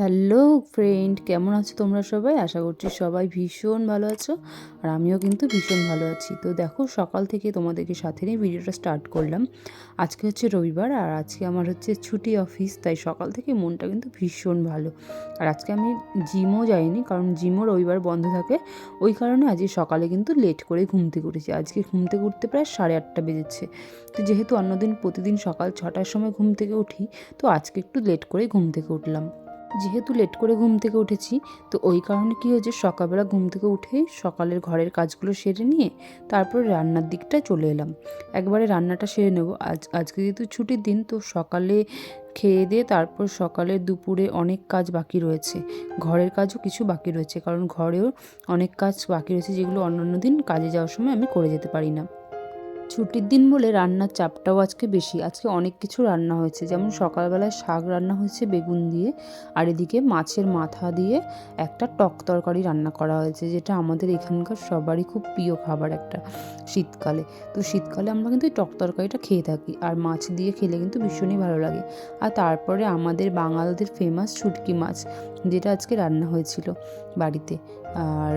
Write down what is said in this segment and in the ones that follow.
Hello friend, কেমন আছো তোমরা সবাই? আশা করছি সবাই ভীষণ ভালো আছো, আর আমিও কিন্তু ভীষণ ভালো আছি। তো দেখো, সকাল থেকে তোমাদেরকে সাথে নিয়ে ভিডিওটা স্টার্ট করলাম। আজকে হচ্ছে রবিবার, আর আজকে আমার হচ্ছে ছুটি অফিস, তাই সকাল থেকে মনটা কিন্তু ভীষণ ভালো। আর আজকে আমি জিমও যাইনি, কারণ জিমও রবিবার বন্ধ থাকে। ওই কারণে আজকে সকালে কিন্তু লেট করে ঘুম থেকে উঠেছি। আজকে ঘুম থেকে উঠতে প্রায় 8:30 বেজেছে। তো যেহেতু অন্যদিন প্রতিদিন সকাল 6টার সময় ঘুম থেকে উঠি, তো আজকে একটু লেট করে ঘুম থেকে উঠলাম। যেহেতু লেট করে ঘুম থেকে উঠেছি, তো ওই কারণে কী হয়েছে, সকালবেলা ঘুম থেকে উঠেই সকালের ঘরের কাজগুলো সেরে নিয়ে তারপরে রান্নার দিকটা চলে এলাম। একবারে রান্নাটা সেরে নেব। আজকে যেহেতু ছুটির দিন, তো সকালে খেয়ে দিয়ে তারপর সকালে দুপুরে অনেক কাজ বাকি রয়েছে। ঘরের কাজও কিছু বাকি রয়েছে, কারণ ঘরেও অনেক কাজ বাকি রয়েছে যেগুলো অন্যান্য দিন কাজে যাওয়ার সময় আমি করে যেতে পারি না। ছুটির দিন বলে রান্নার চাপটাও আজকে বেশি। আজকে অনেক কিছু রান্না হয়েছে, যেমন সকালবেলায় শাক রান্না হয়েছে বেগুন দিয়ে, আর এদিকে মাছের মাথা দিয়ে একটা টক তরকারি রান্না করা হয়েছে, যেটা আমাদের এখানকার সবারই খুব প্রিয় খাবার একটা শীতকালে। তো শীতকালে আমরা কিন্তু এই টক তরকারিটা খেয়ে থাকি, আর মাছ দিয়ে খেলে কিন্তু ভীষণই ভালো লাগে। আর তারপরে আমাদের বাঙালিদের ফেমাস শুটকি মাছ, যেটা আজকে রান্না হয়েছিল বাড়িতে। আর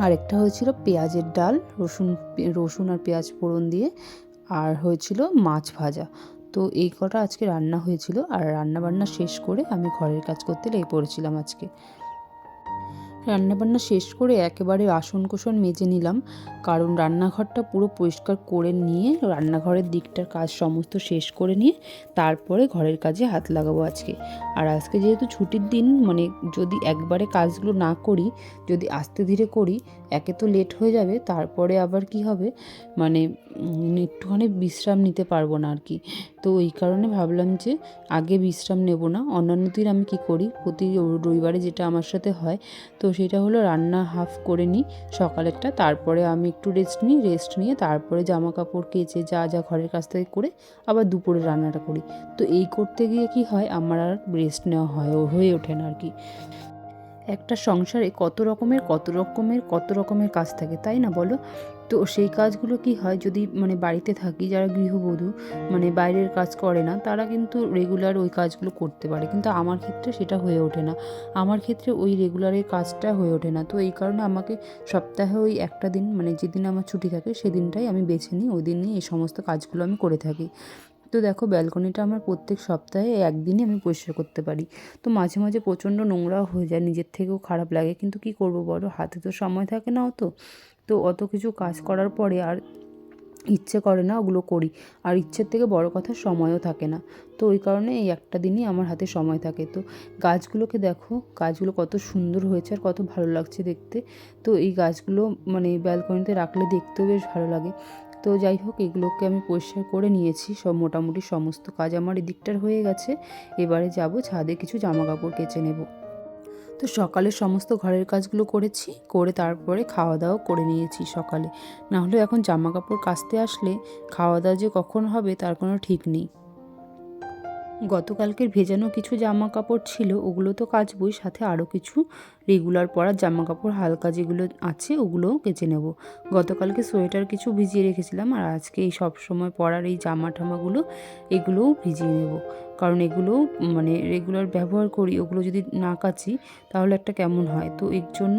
আরেকটা হয়েছিল পেঁয়াজের ডাল, রসুন আর পেঁয়াজ ফোড়ন দিয়ে, আর হয়েছিল মাছ ভাজা। তো এই কটা আজকে রান্না হয়েছিল, আর রান্না বান্না শেষ করে আমি ঘরের কাজ করতে লেগে পড়েছিলাম আজকে। রান্নাবান্না শেষ করে একেবারে বাসন কোসন মেজে নিলাম, কারণ রান্নাঘরটা পুরো পরিষ্কার করে নিয়ে রান্নাঘরের দিকটার কাজ সমস্ত শেষ করে নিয়ে তারপরে ঘরের কাজে হাত লাগাবো আজকে। আর আজকে যেহেতু ছুটির দিন, মানে যদি একবারে কাজগুলো না করি, যদি আস্তে ধীরে করি, একে তো লেট হয়ে যাবে, তারপরে আবার কি হবে, মানে একটুখানি বিশ্রাম নিতে পারবো না আর কি। তো এই কারণে ভাবলাম যে আগে বিশ্রাম নেব না। অন্যান্য দিন আমি কি করি, প্রতি রবিবারে যেটা আমার সাথে হয়, তো সেটা হলো রান্না হাফ করে নিই সকালেরটা, তারপরে আমি একটু রেস্ট নিয়ে তারপরে জামা কাপড় কেচে যা যা ঘরের কাছ থেকে করে আবার দুপুরে রান্নাটা করি। তো এই করতে গিয়ে কি হয়, আমার আর রেস্ট নেওয়া হয়ে ওঠে না আর কি। একটা সংসারে কত রকমের কাজ থাকে, তাই না বলো? তো সেই কাজগুলো কি হয়, যদি মানে বাড়িতে থাকি, যারা গৃহবধূ মানে বাইরের কাজ করে না, তারা কিন্তু রেগুলার ওই কাজগুলো করতে পারে, কিন্তু আমার ক্ষেত্রে সেটা হয়ে ওঠে না। আমার ক্ষেত্রে ওই রেগুলারের কাজটা হয়ে ওঠে না। তো এই কারণে আমাকে সপ্তাহে ওই একটা দিন, মানে যেদিন আমার ছুটি থাকে সেদিনটাই আমি বেছে নিই, ওই দিনই এই সমস্ত কাজগুলো আমি করে থাকি। তো দেখো, ব্যালকনিটা আমার প্রত্যেক সপ্তাহে একদিনই আমি পরিষ্কার করতে পারি। তো মাঝে মাঝে প্রচণ্ড নোংরাও হয়ে যায়, নিজের থেকেও খারাপ লাগে, কিন্তু কি করব বলো, হাতে তো সময় থাকে না অত। তো অত কিছু কাজ করার পরে আর ইচ্ছে করে না ওগুলো করি, আর ইচ্ছের থেকে বড় কথা সময়ও থাকে না। তো ওই কারণে এই একটা দিনই আমার হাতে সময় থাকে। তো গাছগুলোকে দেখো, গাছগুলো কত সুন্দর হয়েছে আর কত ভালো লাগছে দেখতে। তো এই গাছগুলো মানে ব্যালকনিতে রাখলে দেখতেও বেশ ভালো লাগে। তো যাই হোক, এগুলোকে আমি পরিষ্কার করে নিয়েছি, সব মোটামুটি সমস্ত কাজ আমার এদিকটার হয়ে গেছে। এবারে যাব ছাদে কিছু জামা কাপড় কেচে নেব। তো সকালে সমস্ত ঘরের কাজগুলো করেছি, করে তারপরে খাওয়া দাওয়া করে নিয়েছি সকালে। না হলে এখন জামা কাপড় কাচতে আসলে খাওয়া দাওয়া যে কখন হবে তার কোনো ঠিক নেই। গতকালকের ভেজানো কিছু জামা কাপড় ছিল, ওগুলো তো কাচবই, সাথে আরও কিছু রেগুলার পরার জামা কাপড় হালকা যেগুলো আছে ওগুলোও কেচে নেব। গতকালকে সোয়েটার কিছু ভিজিয়ে রেখেছিলাম, আর আজকে এই সব সময় পরার এই জামা ঠামাগুলো এগুলোও ভিজিয়ে নেব, কারণ এগুলো মানে রেগুলার ব্যবহার করি, ওগুলো যদি না কাচি তাহলে একটা কেমন হয়, তো এর জন্য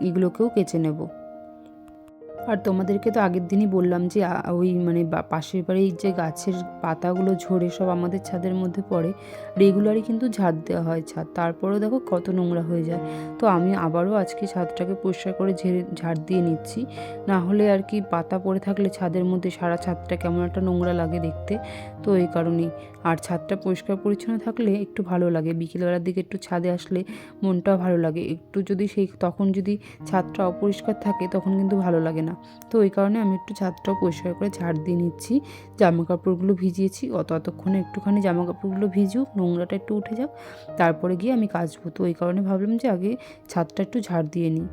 এগুলোকেও কেচে নেব। আর তোমাদেরকে তো আগের দিনই বললাম যে ওই মানে পাশের বাড়ির যে গাছের পাতাগুলো ঝরে সব আমাদের ছাদের মধ্যে পড়ে, রেগুলারই কিন্তু ঝাড় দেওয়া হয় ছাদ, তারপরেও দেখো কত নোংরা হয়ে যায়। তো আমি আবারও আজকে ছাদটাকে পরিষ্কার করে ঝাড় দিয়ে নিচ্ছি, না হলে আর কি পাতা পড়ে থাকলে ছাদের মধ্যে সারা ছাদটা কেমন একটা নোংরা লাগে দেখতে। তো এই কারণেই, আর ছাদটা পরিষ্কার পরিচ্ছন্ন থাকলে একটু ভালো লাগে, বিকেলবেলার দিকে একটু ছাদে আসলে মনটাও ভালো লাগে। একটু যদি তখন যদি ছাদটা অপরিষ্কার থাকে তখন কিন্তু ভালো লাগে না। তো ওই কারণে আমি একটু ছাদটাও পরিষ্কার করে ঝাড় দিয়ে নিচ্ছি। জামা কাপড়গুলো ভিজিয়েছি, অতক্ষণে একটুখানি জামা কাপড়গুলো ভিজুক, নোংরাটা একটু উঠে যাক, তারপরে গিয়ে আমি কাচবো। তো ওই কারণে ভাবলাম যে আগে ছাদটা একটু ঝাড় দিয়ে নিই।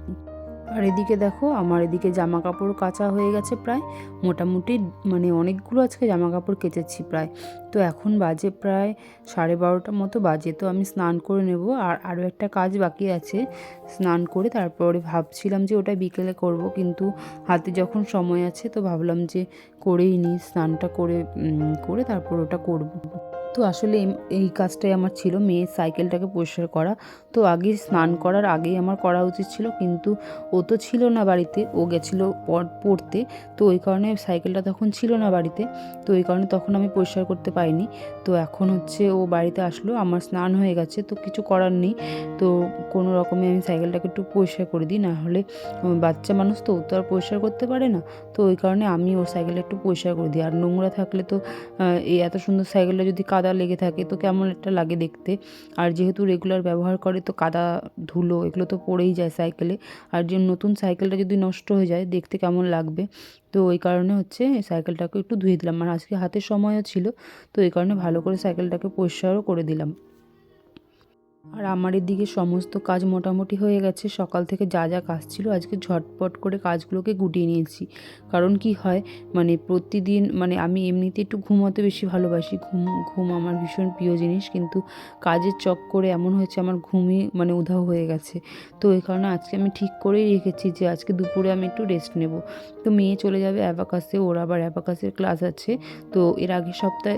আর এদিকে দেখো, আমার এদিকে জামা কাপড় কাচা হয়ে গেছে প্রায়, মোটামুটি মানে অনেকগুলো আজকে জামা কাপড় কেচেছি প্রায়। তো এখন বাজে প্রায় 12:30 মতো বাজে। তো আমি স্নান করে নেব, আর আরও একটা কাজ বাকি আছে, স্নান করে তারপরে ভাবছিলাম যে ওটা বিকেলে করব, কিন্তু হাতে যখন সময় আছে তো ভাবলাম যে করেই নিই, স্নানটা করে তারপর ওটা করব। তো আসলে এই কাজটাই আমার ছিল, মেয়ের সাইকেলটাকে পরিষ্কার করা। তো আগে স্নান করার আগেই আমার করা উচিত ছিল, কিন্তু ও তো ছিল না বাড়িতে, ও গেছিলো পড়তে। তো ওই কারণে সাইকেলটা তখন ছিল না বাড়িতে, তো ওই কারণে তখন আমি পরিষ্কার করতে পারিনি। তো এখন হচ্ছে ও বাড়িতে আসলো, আমার স্নান হয়ে গেছে, তো কিছু করার নেই। তো কোনো রকমে আমি সাইকেলটাকে একটু পরিষ্কার করে দিই, না হলে বাচ্চা মানুষ তো ও তো আর পরিষ্কার করতে পারে না। তো ওই কারণে আমি ওর সাইকেলটা একটু পরিষ্কার করে দিই। আর নোংরা থাকলে তো এই এত সুন্দর সাইকেলটা যদি কাদা লেগে থাকে তো কেমন একটা লাগে দেখতে। আর যেহেতু রেগুলার ব্যবহার করে তো কাদা ধুলো এগুলো তো পড়েই যায় সাইকেলে। আর যে নতুন সাইকেলটা যদি নষ্ট হয়ে যায় দেখতে কেমন লাগবে। তো ওই কারণে হচ্ছে সাইকেলটাকে একটু ধুয়ে দিলাম, আর আজকে হাতে সময়ও ছিল, তো এই কারণে ভালো করে সাইকেলটাকে পরিষ্কারও করে দিলাম। আর আমার এদিকে সমস্ত কাজ মোটামুটি হয়ে গেছে। সকাল থেকে যা যা কাজ ছিল আজকে ঝটপট করে কাজগুলোকে গুটিয়ে নিয়েছি। কারণ কি হয়, মানে প্রতিদিন মানে আমি এমনিতে একটু ঘুমাতে বেশি ভালোবাসি, ঘুম আমার ভীষণ প্রিয় জিনিস, কিন্তু কাজের চক্করে এমন হয়েছে আমার ঘুমই মানে উধাও হয়ে গেছে। তো এই কারণে আজকে আমি ঠিক করেই রেখেছি যে আজকে দুপুরে আমি একটু রেস্ট নেব। তো মেয়ে চলে যাবে অ্যাবাকাসে, ওর আবার অ্যাবাকাসের ক্লাস আছে। তো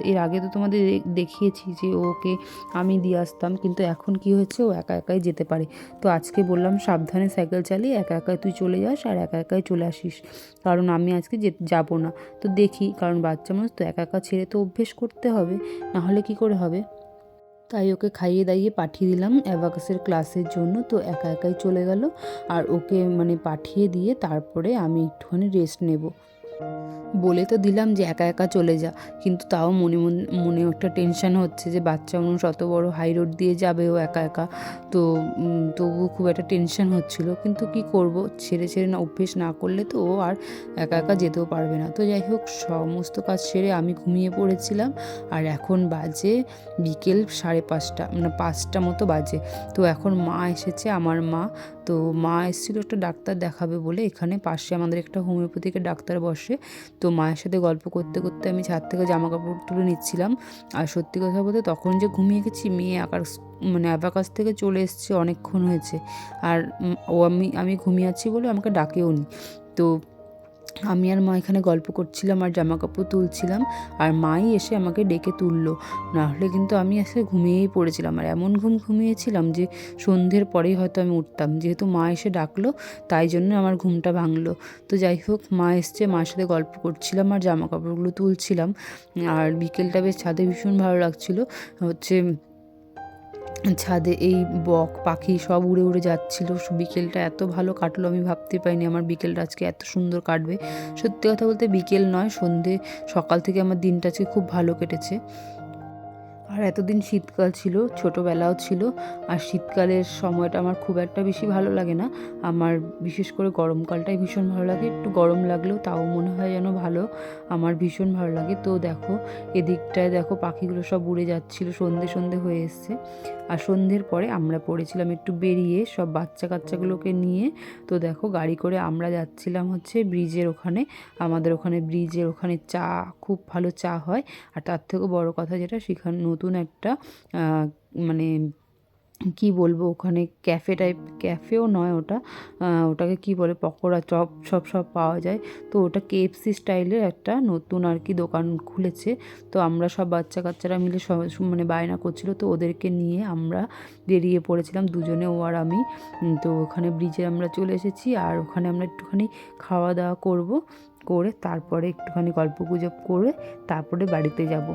এর আগে তো তোমাদের দেখিয়েছি যে ওকে আমি দিয়ে আসতাম, কিন্তু এখন কি হয়েছে, ও একা একাই যেতে পারে। তো আজকে বললাম সাবধানে সাইকেল চালিয়ে একা একাই তুই চলে যাস আর একা একাই চলে আসিস, কারণ আমি আজকে যাব না। তো দেখি, কারণ বাচ্চা মানুষ তো একা একা ছেড়ে তো অভ্যেস করতে হবে, না হলে কি করে হবে। তাই ওকে খাইয়ে দাইয়ে পাঠিয়ে দিলাম অ্যাবাকাসের ক্লাসের জন্য। তো একা একাই চলে গেল, আর ওকে মানে পাঠিয়ে দিয়ে তারপরে আমি একটুখানি রেস্ট নেব। বলে তো দিলাম যে একা একা চলে যা, কিন্তু তাও মনে মনে একটা টেনশান হচ্ছে যে বাচ্চা মানুষ অত বড় হাই রোড দিয়ে যাবে ও একা একা। তো তবুও খুব একটা টেনশান হচ্ছিল, কিন্তু কি করব, ছেড়ে ছেড়ে না অভ্যেস না করলে তো ও আর একা একা যেতেও পারবে না। তো যাই হোক, সমস্ত কাজ সেরে আমি ঘুমিয়ে পড়েছিলাম। আর এখন বাজে বিকেল 5:30, মানে 5টা মতো বাজে। তো এখন মা এসেছে, আমার মা। তো মা এসেছিলো একটা ডাক্তার দেখাবে বলে, এখানে পাশে আমাদের একটা হোমিওপ্যাথিকের ডাক্তার বসে। তো মায়ের সাথে গল্প করতে করতে আমি ছাদ থেকে জামা কাপড় তুলে নিচ্ছিলাম। আর সত্যি কথা বলতে তখন যে ঘুমিয়ে গেছি, মেয়ে মানে অ্যাবাকাস থেকে চলে এসছে অনেকক্ষণ হয়েছে। আর আমি ঘুমিয়ে আছি বলে আমাকে ডাকেও নি। তো আমি আর মা এখানে গল্প করছিলাম আর জামা কাপড় তুলছিলাম, আর মাই এসে আমাকে ডেকে তুললো, না হলে কিন্তু আমি এসে ঘুমিয়েই পড়েছিলাম। আর এমন ঘুমিয়েছিলাম যে সন্ধ্যের পরেই হয়তো আমি উঠতাম, যেহেতু মা এসে ডাকলো তাই জন্য আমার ঘুমটা ভাঙলো। তো যাই হোক, মা এসছে, মার সাথে গল্প করছিলাম আর জামা কাপড়গুলো তুলছিলাম। আর বিকেলটা বেশ ছাদে ভীষণ ভালো লাগছিলো। হচ্ছে ছাদে এই বক পাখি সব উড়ে উড়ে যাচ্ছিল। বিকেলটা এত ভালো কাটলো, আমি ভাবতে পারিনি আমার বিকেলটা আজকে এত সুন্দর কাটবে। সত্যি কথা বলতে বিকেল নয়, সকাল থেকে আমার দিনটা আজকে খুব ভালো কেটেছে। আর এতদিন শীতকাল ছিল, ছোটোবেলাও ছিল। আর শীতকালের সময়টা আমার খুব একটা বেশি ভালো লাগে না, আমার বিশেষ করে গরমকালটাই ভীষণ ভালো লাগে। একটু গরম লাগলেও তাও মনে হয় যেন ভালো, আমার ভীষণ ভালো লাগে। তো দেখো এদিকটায় দেখো পাখিগুলো সব উড়ে যাচ্ছিলো, সন্ধে সন্ধে হয়ে এসছে। আর সন্ধ্যের পরে আমরা পড়েছিলাম একটু বেরিয়ে সব বাচ্চা কাচ্চাগুলোকে নিয়ে। তো দেখো গাড়ি করে আমরা যাচ্ছিলাম হচ্ছে ব্রিজের ওখানে। আমাদের ওখানে ব্রিজের ওখানে চা, খুব ভালো চা হয়। আর তার থেকেও বড় কথা যেটা, সেখানে নতুন একটা মানে কি বলবো, ওখানে ক্যাফেও নয় ওটা, ওটাকে কি বলে, পকোড়া চপ সব পাওয়া যায়। তো ওটা KFC স্টাইলের একটা নতুন আর কি দোকান খুলেছে। তো আমরা সব বাচ্চা কাচ্চারা মিলে মানে বায়না করছিল, তো ওদেরকে নিয়ে আমরা বেরিয়ে পড়েছিলাম দুজনে, ও আর আমি। তো ওখানে ব্রিজে আমরা চলে এসেছি, আর ওখানে আমরা একটুখানি খাওয়া দাওয়া করে তারপরে একটুখানি গল্পগুজব করে তারপরে বাড়িতে যাব।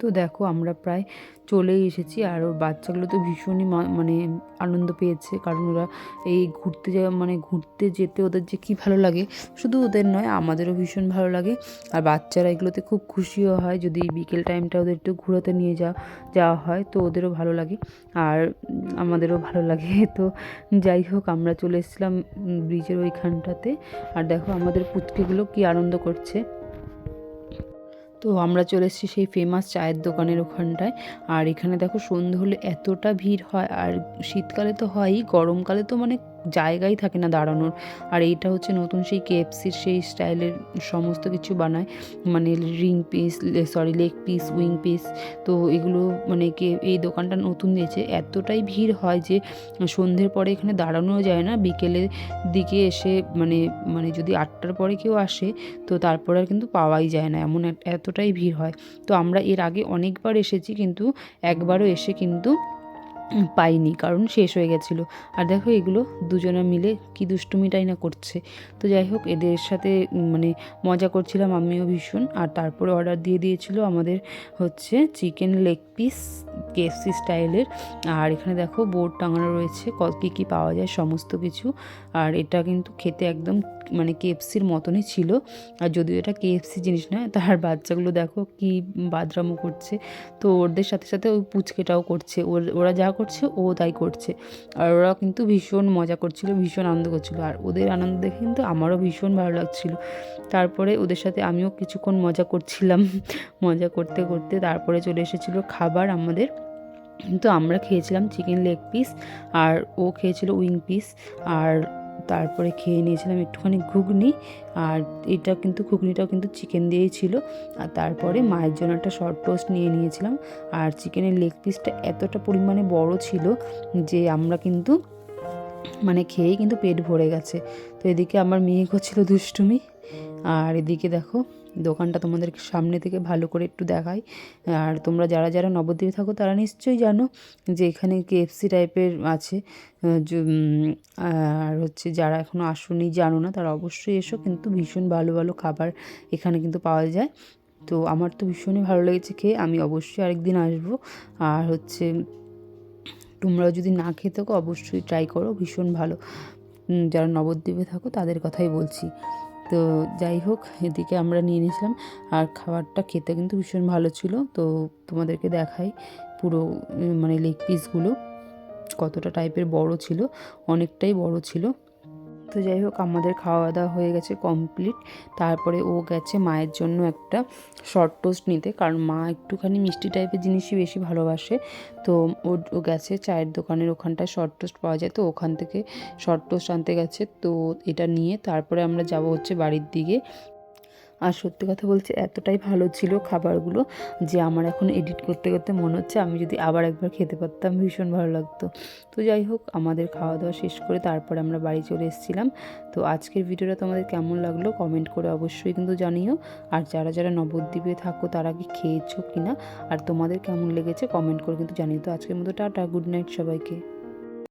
তো দেখো আমরা প্রায় চলেই এসেছি। আর ওর বাচ্চাগুলো তো ভীষণই মানে আনন্দ পেয়েছে, কারণ ওরা এই ঘুরতে যেতে ওদের যে কী ভালো লাগে, শুধু ওদের নয় আমাদেরও ভীষণ ভালো লাগে। আর বাচ্চারা এগুলোতে খুব খুশিও হয়, যদি বিকেল টাইমটা ওদের একটু ঘুরোতে নিয়ে যাওয়া হয় তো ওদেরও ভালো লাগে আর আমাদেরও ভালো লাগে। তো যাই হোক, আমরা চলে এসেছিলাম ব্রিজের ওইখানটাতে। আর দেখো আমাদের পুচকিগুলো কি আনন্দ করছে। তো আমরা চলে এসেছি সেই ফেমাস চায়ের দোকানের ওখানটায়। আর এখানে দেখো সন্ধে হলে এতটা ভিড় হয়, আর শীতকালে তো হয়ই, গরমকালে তো মানে জায়গাই থাকে না দাঁড়ানোর। আর এইটা হচ্ছে নতুন সেই কেএফসির সেই স্টাইলের সমস্ত কিছু বানায়, মানে লেগ পিস, উইং পিস। তো এগুলো মানে এই দোকানটা নতুন দিয়েছে, এতটাই ভিড় হয় যে সন্ধ্যের পরে এখানে দাঁড়ানোও যায় না। বিকেলের দিকে এসে মানে মানে যদি 8টার পরে কেউ আসে তো তারপরে আর কিন্তু পাওয়াই যায় না, এমন এতটাই ভিড় হয়। তো আমরা এর আগে অনেকবার এসেছি, কিন্তু একবারও এসে কিন্তু পাইনি, কারণ শেষ হয়ে গেছিলো। আর দেখো এগুলো দুজনে মিলে কি দুষ্টুমিটাই না করছে। তো যাই হোক, এদের সাথে মানে মজা করছিলাম আমিও ভীষণ। আর তারপরে অর্ডার দিয়ে দিয়েছিল আমাদের হচ্ছে চিকেন লেগ পিস কেএফসি স্টাইলের। আর এখানে দেখো বোর্ড টাঙানো রয়েছে কী কী পাওয়া যায় সমস্ত কিছু। আর এটা কিন্তু খেতে একদম মানে কেএফসির মতনই ছিল। আর যদিও এটা কেএফসি জিনিস নয়, তার বাচ্চাগুলো দেখো কি বাদরামো করছে। তো ওদের সাথে সাথে ওই পুচকেটাও করছে, ওরা যা করছে ও তাই করছে। আর ওরা কিন্তু ভীষণ মজা করছিল, ভীষণ আনন্দ করছিল। আর ওদের আনন্দ দেখে কিন্তু আমারও ভীষণ ভালো লাগছিল। তারপরে ওদের সাথে আমিও কিছুক্ষণ মজা করছিলাম। মজা করতে করতে তারপরে চলে এসেছিলো খাবার আমাদের। তো আমরা খেয়েছিলাম চিকেন লেগ পিস, আর ও খেয়েছিল উইং পিস। আর তারপরে খেয়ে নিয়েছিলাম একটুখানি ঘুগনি। আর এটা কিন্তু ঘুগনিটাও কিন্তু চিকেন দিয়েই ছিল। আর তারপরে মায়ের জন্য একটা শর্ট টোস্ট নিয়ে নিয়েছিলাম। আর চিকেনের লেগ পিসটা এতটা পরিমাণে বড় ছিল যে আমরা কিন্তু মানে খেয়েই কিন্তু পেট ভরে গেছে। তো এদিকে আমার মেয়ে করছিল দুষ্টুমি। আর এদিকে দেখো দোকানটা তোমাদেরকে সামনে থেকে ভালো করে একটু দেখাই। আর তোমরা যারা যারা নবদ্বীপে থাকো তারা নিশ্চয়ই জানো যে এখানে কেএফসি টাইপের আছে। আর হচ্ছে যারা এখনও আসোনি জানো না, তারা অবশ্যই এসো, কিন্তু ভীষণ ভালো ভালো খাবার এখানে কিন্তু পাওয়া যায়। তো আমার তো ভীষণই ভালো লেগেছে খেয়ে, আমি অবশ্যই আরেকদিন আসবো। আর হচ্ছে তোমরাও যদি না খেয়ে থাকো অবশ্যই ট্রাই করো, ভীষণ ভালো। যারা নবদ্বীপে থাকো তাদের কথাই বলছি। তো যাই হোক, এদিকে আমরা নিয়ে নিয়েছিলাম। আর খাবারটা খেতে কিন্তু ভীষণ ভালো ছিল। তো তোমাদেরকে দেখাই পুরো মানে লেগ পিসগুলো কতটা টাইপের বড় ছিল, অনেকটাই বড় ছিল। তো যাই হোক, আমাদের খাওয়া দাওয়া হয়ে গেছে কমপ্লিট। তারপরে ও গেছে মায়ের জন্য একটা শর্ট টোস্ট নিতে, কারণ মা একটুখানি মিষ্টি টাইপের জিনিসই বেশি ভালোবাসে। তো ও গেছে চায়ের দোকানের ওখানটায় শর্ট টোস্ট পাওয়া যায়, তো ওখান থেকে শর্ট টোস্ট আনতে গেছে। তো এটা নিয়ে তারপরে আমরা যাব হচ্ছে বাড়ির দিকে। আর সত্যি কথা বলছি, এতটাই ভালো ছিল খাবারগুলো যে আমার এখন এডিট করতে করতে মনে হচ্ছে আমি যদি আবার একবার খেতে পারতাম, ভীষণ ভালো লাগতো। তো যাই হোক, আমাদের খাওয়া দাওয়া শেষ করে তারপরে আমরা বাড়ি চলে এসেছিলাম। তো আজকের ভিডিওটা তোমাদের কেমন লাগলো কমেন্ট করে অবশ্যই কিন্তু জানিও। আর যারা যারা নবদ্বীপে থাকো তারা কি খেয়েছো কিনা, আর তোমাদের কেমন লেগেছে কমেন্ট করে কিন্তু জানিও। তো আজকের মতো টাটা, গুড নাইট সবাইকে।